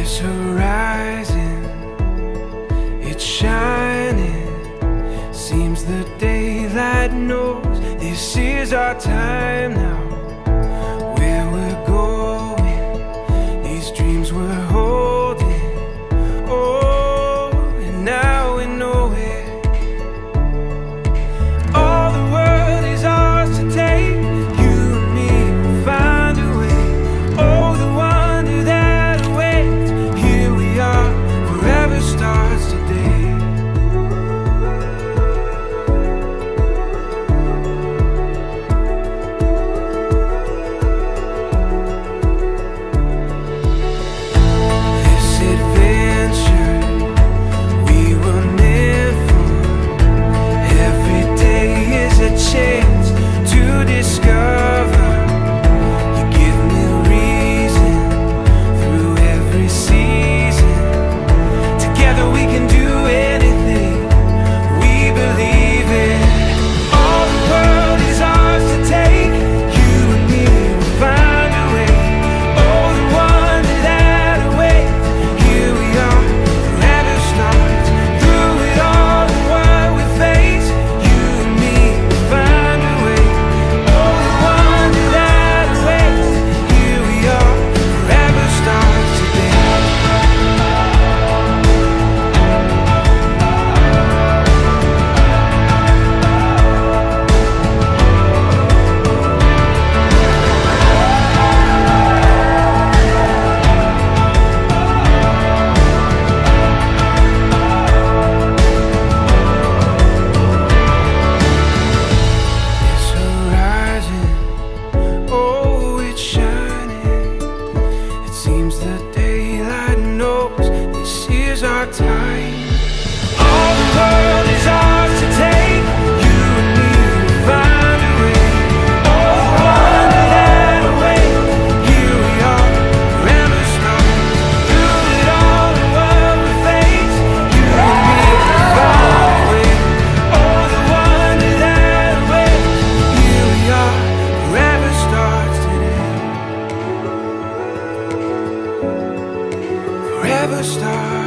This horizon, it's shining. Seems the daylight knows this is our time now. Where we're going, these dreams we're holding. Oh, and now we know it. All the world is ours to take. You and me will find a way. Oh, the wonder that awaits. Here we are, forever starts today. The daylight knows this is our time. All the world is ours to take. You and me will find a way. Oh, the wonder that awaits. Here we are, forever stars. Through it all, the world we face. You and me will find a way. Oh, the wonder that awaits. Here we are, forever starts today. Forever stars.